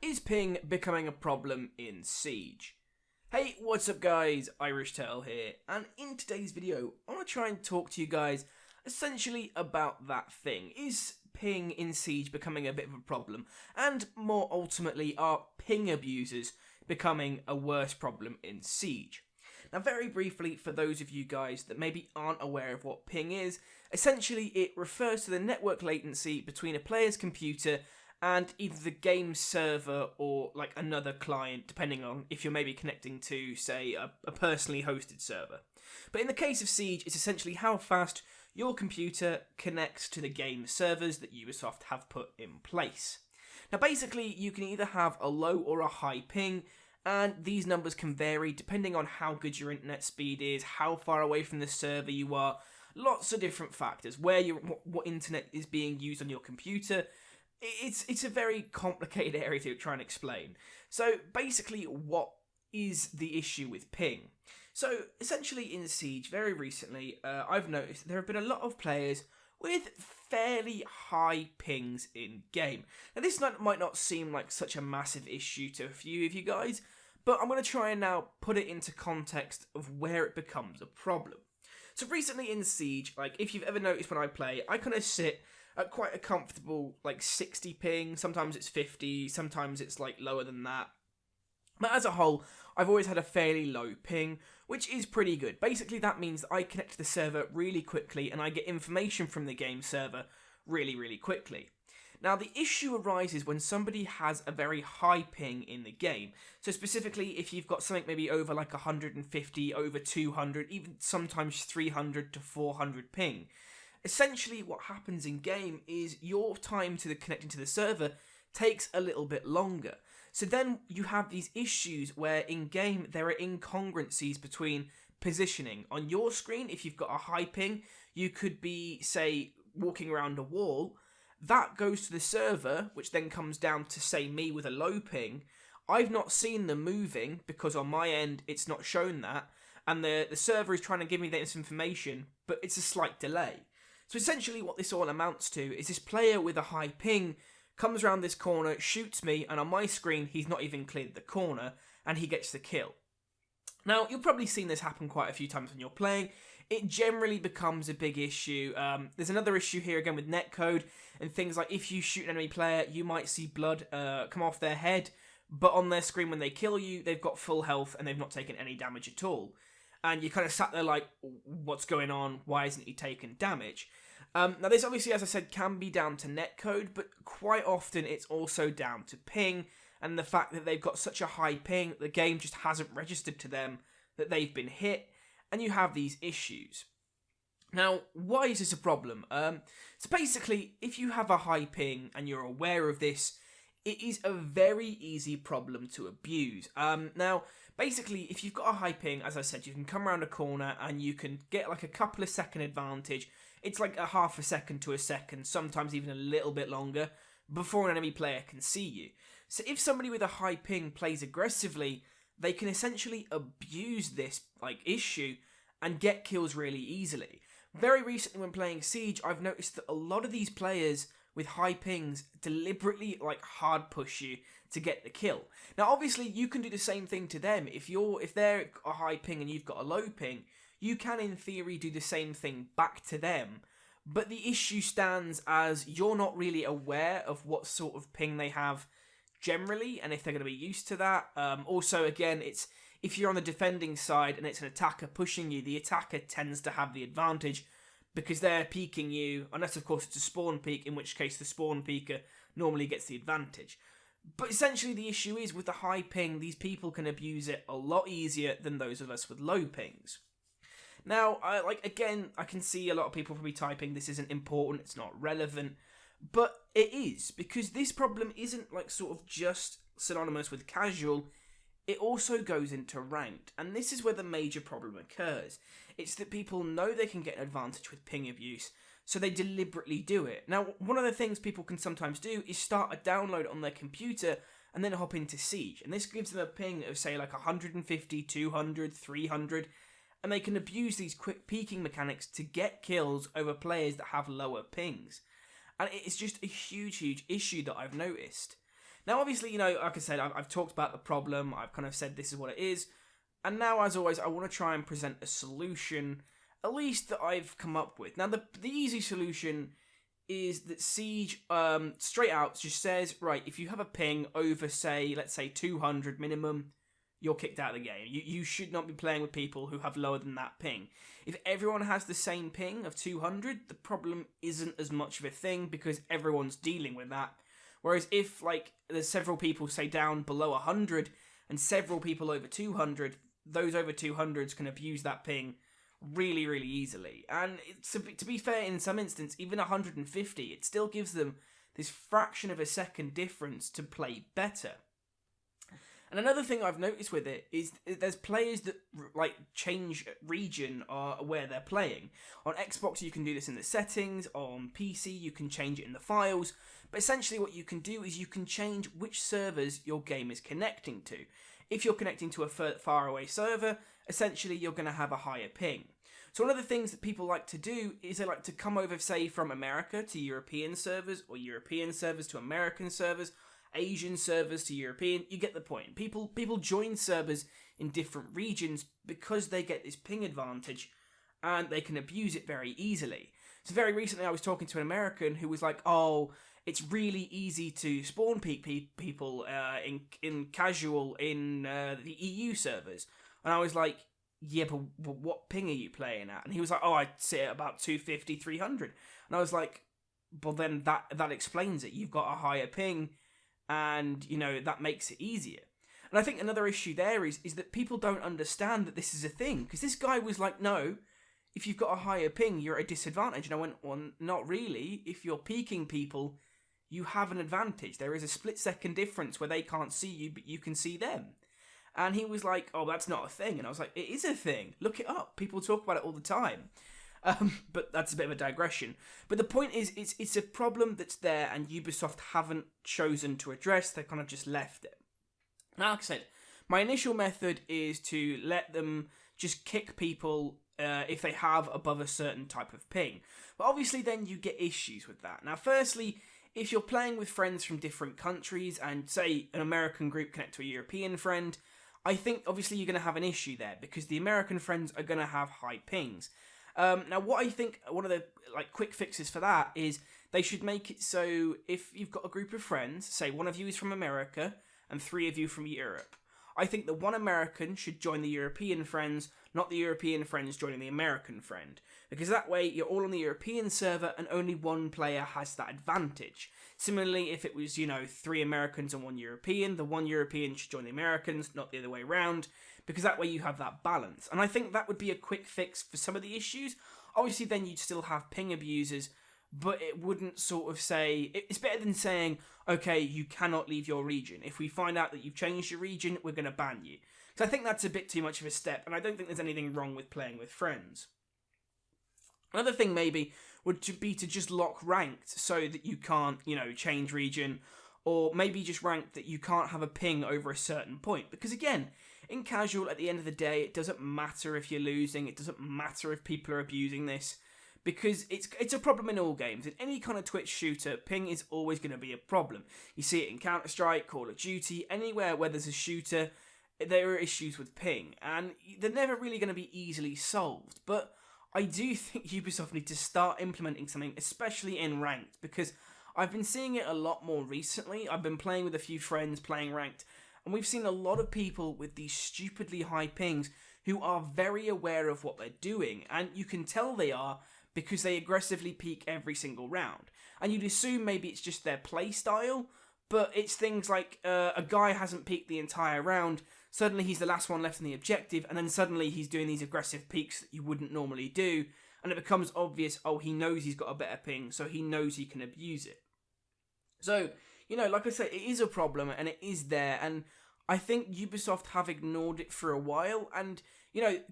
Is ping becoming a problem in Siege? Hey, what's up guys, Irishtail here, and in today's video, I want to try and talk to you guys essentially about that thing. Is ping in Siege becoming a bit of a problem? And more ultimately, are ping abusers becoming a worse problem in Siege? Now, very briefly, for those of you guys that maybe aren't aware of what ping is, essentially it refers to the network latency between a player's computer and either the game server or like another client, depending on if you're maybe connecting to, say, a personally hosted server. But in the case of Siege, it's essentially how fast your computer connects to the game servers that Ubisoft have put in place. Now basically, you can either have a low or a high ping, and these numbers can vary depending on how good your internet speed is, how far away from the server you are, lots of different factors, what internet is being used on your computer. It's a very complicated area to try and explain. So basically, what is the issue with ping? So essentially in Siege, very recently, I've noticed there have been a lot of players with fairly high pings in game. Now this might not seem like such a massive issue to a few of you guys, but I'm going to try and now put it into context of where it becomes a problem. So recently in Siege, like if you've ever noticed when I play, I kind of sit at quite a comfortable like 60 ping, sometimes it's 50, sometimes it's like lower than that. But as a whole, I've always had a fairly low ping, which is pretty good. Basically that means that I connect to the server really quickly and I get information from the game server really quickly. Now the issue arises when somebody has a very high ping in the game. So specifically if you've got something maybe over like 150, over 200, even sometimes 300 to 400 ping. Essentially what happens in game is your time to connecting to the server takes a little bit longer. So then you have these issues where in game there are incongruencies between positioning. On your screen, if you've got a high ping, you could be, say, walking around a wall. That goes to the server, which then comes down to, say, me with a low ping. I've not seen them moving because on my end it's not shown that, and the server is trying to give me this information, but it's a slight delay. So essentially what this all amounts to is this player with a high ping comes around this corner, shoots me, and on my screen he's not even cleared the corner, and he gets the kill. Now, you've probably seen this happen quite a few times when you're playing. It generally becomes a big issue. There's another issue here again with netcode, and things like if you shoot an enemy player, you might see blood come off their head, but on their screen when they kill you, they've got full health and they've not taken any damage at all. And you kind of sat there like, what's going on? Why isn't he taking damage? Now this obviously, as I said, can be down to netcode, but quite often it's also down to ping, and the fact that they've got such a high ping, the game just hasn't registered to them that they've been hit, and you have these issues. Now, why is this a problem? So basically, if you have a high ping and you're aware of this, it is a very easy problem to abuse. Now, basically, if you've got a high ping, as I said, you can come around a corner and you can get like a couple of second advantage. It's like a half a second to a second, sometimes even a little bit longer, before an enemy player can see you. So if somebody with a high ping plays aggressively, they can essentially abuse this like issue and get kills really easily. Very recently when playing Siege, I've noticed that a lot of these players with high pings deliberately like hard push you to get the kill. Now obviously you can do the same thing to them. If they're a high ping and you've got a low ping, you can in theory do the same thing back to them. But the issue stands as you're not really aware of what sort of ping they have generally, and if they're going to be used to that. Also, again, it's if you're on the defending side and it's an attacker pushing you, the attacker tends to have the advantage because they're peeking you, unless of course it's a spawn peek, in which case the spawn peeker normally gets the advantage. But essentially the issue is with the high ping, these people can abuse it a lot easier than those of us with low pings. Now, I can see a lot of people probably typing, this isn't important, it's not relevant, but it is, because this problem isn't like sort of just synonymous with casual, it also goes into ranked, and this is where the major problem occurs. It's that people know they can get an advantage with ping abuse, so they deliberately do it. Now, one of the things people can sometimes do is start a download on their computer and then hop into Siege, and this gives them a ping of say like 150, 200, 300, and they can abuse these quick peeking mechanics to get kills over players that have lower pings. And it's just a huge issue that I've noticed. Now, obviously, like I said, I've talked about the problem. I've kind of said this is what it is. And now, as always, I want to try and present a solution, at least that I've come up with. Now, the easy solution is that Siege, straight out, just says, right, if you have a ping over, say, let's say 200 minimum, you're kicked out of the game. You should not be playing with people who have lower than that ping. If everyone has the same ping of 200, the problem isn't as much of a thing because everyone's dealing with that. Whereas if, like, there's several people, say, down below 100 and several people over 200, those over 200s can abuse that ping really, really easily. And to be fair, in some instance, even 150, it still gives them this fraction of a second difference to play better. And another thing I've noticed with it is there's players that like change region where they're playing. On Xbox you can do this in the settings, on PC you can change it in the files, but essentially what you can do is you can change which servers your game is connecting to. If you're connecting to a far away server, essentially you're going to have a higher ping. So one of the things that people like to do is they like to come over, say, from America to European servers, or European servers to American servers, Asian servers to European. You get the point. People join servers in different regions because they get this ping advantage and they can abuse it very easily. So very recently I was talking to an American who was like, oh, it's really easy to spawn peek people in casual in the EU servers. And I was like, yeah, but what ping are you playing at? And he was like, oh, I sit at about 250, 300. And I was like, well, then that explains it. You've got a higher ping, and, that makes it easier. And I think another issue there is that people don't understand that this is a thing. Because this guy was like, no, if you've got a higher ping, you're at a disadvantage. And I went, well, not really. If you're peeking people, you have an advantage. There is a split-second difference where they can't see you, but you can see them. And he was like, oh, that's not a thing. And I was like, it is a thing. Look it up. People talk about it all the time. But that's a bit of a digression. But the point is, it's a problem that's there and Ubisoft haven't chosen to address. They kind of just left it. Now, like I said, my initial method is to let them just kick people if they have above a certain type of ping. But obviously then you get issues with that. Now, firstly, if you're playing with friends from different countries and, say, an American group connect to a European friend, I think obviously you're going to have an issue there because the American friends are going to have high pings. Now, what I think one of the quick fixes for that is they should make it so if you've got a group of friends, say one of you is from America and 3 of you from Europe, I think the one American should join the European friends, not the European friends joining the American friend. Because that way you're all on the European server and only one player has that advantage. Similarly, if it was, 3 Americans and 1 European, the 1 European should join the Americans, not the other way around. Because that way you have that balance. And I think that would be a quick fix for some of the issues. Obviously then you'd still have ping abusers, but it wouldn't sort of say... It's better than saying, okay, you cannot leave your region. If we find out that you've changed your region, we're going to ban you. So I think that's a bit too much of a step, and I don't think there's anything wrong with playing with friends. Another thing maybe would be to just lock ranked so that you can't, change region, or maybe just ranked that you can't have a ping over a certain point. Because again, in casual, at the end of the day, it doesn't matter if you're losing, it doesn't matter if people are abusing this, because it's a problem in all games. In any kind of Twitch shooter, ping is always going to be a problem. You see it in Counter-Strike, Call of Duty, anywhere where there's a shooter, there are issues with ping, and they're never really going to be easily solved. But I do think Ubisoft need to start implementing something, especially in ranked, because I've been seeing it a lot more recently. I've been playing with a few friends playing ranked, and we've seen a lot of people with these stupidly high pings who are very aware of what they're doing, and you can tell they are because they aggressively peak every single round. And you'd assume maybe it's just their play style, but it's things like a guy hasn't peaked the entire round, suddenly he's the last one left in the objective, and then suddenly he's doing these aggressive peaks that you wouldn't normally do, and it becomes obvious, oh, he knows he's got a better ping, so he knows he can abuse it. So, like I say, it is a problem, and it is there, and I think Ubisoft have ignored it for a while, and,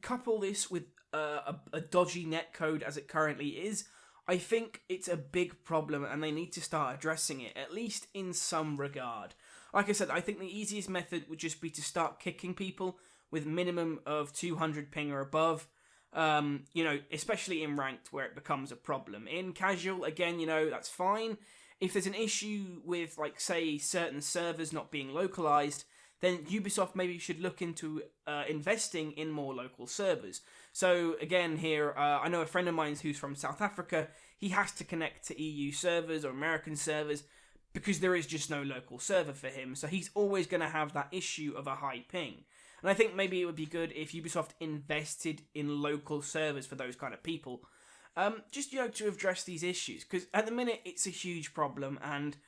couple this with a dodgy netcode as it currently is, I think it's a big problem, and they need to start addressing it, at least in some regard. Like I said, I think the easiest method would just be to start kicking people with minimum of 200 ping or above, especially in ranked where it becomes a problem. In casual, again, that's fine. if there's an issue with, like, say, certain servers not being localized, then Ubisoft maybe should look into investing in more local servers. So again here, I know a friend of mine who's from South Africa. He has to connect to EU servers or American servers because there is just no local server for him. So he's always going to have that issue of a high ping. And I think maybe it would be good if Ubisoft invested in local servers for those kind of people. Just, to address these issues. Because at the minute, it's a huge problem, and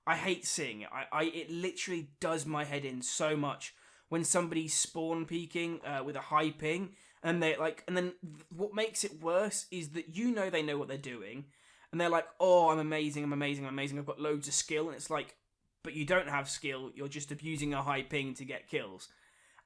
I hate seeing it. It literally does my head in so much when somebody's spawn peeking with a high ping, and then what makes it worse is that they know what they're doing, and they're like, oh, I'm amazing, I've got loads of skill, and it's like, but you don't have skill, you're just abusing a high ping to get kills.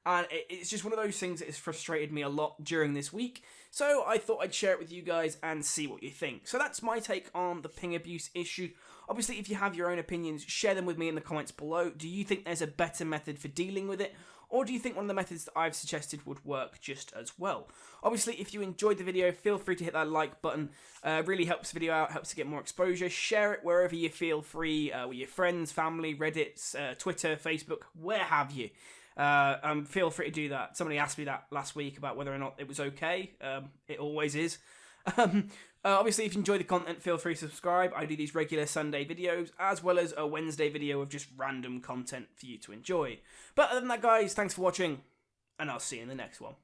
And it's just one of those things that has frustrated me a lot during this week. So I thought I'd share it with you guys and see what you think. So that's my take on the ping abuse issue. Obviously, if you have your own opinions, share them with me in the comments below. Do you think there's a better method for dealing with it? Or do you think one of the methods that I've suggested would work just as well? Obviously, if you enjoyed the video, feel free to hit that like button. Really helps the video out, helps to get more exposure. Share it wherever you feel free, with your friends, family, Reddit, Twitter, Facebook, where have you. Feel free to do that. Somebody asked me that last week about whether or not it was okay. It always is. Obviously, if you enjoy the content, feel free to subscribe. I do these regular Sunday videos, as well as a Wednesday video of just random content for you to enjoy. But other than that, guys, thanks for watching, and I'll see you in the next one.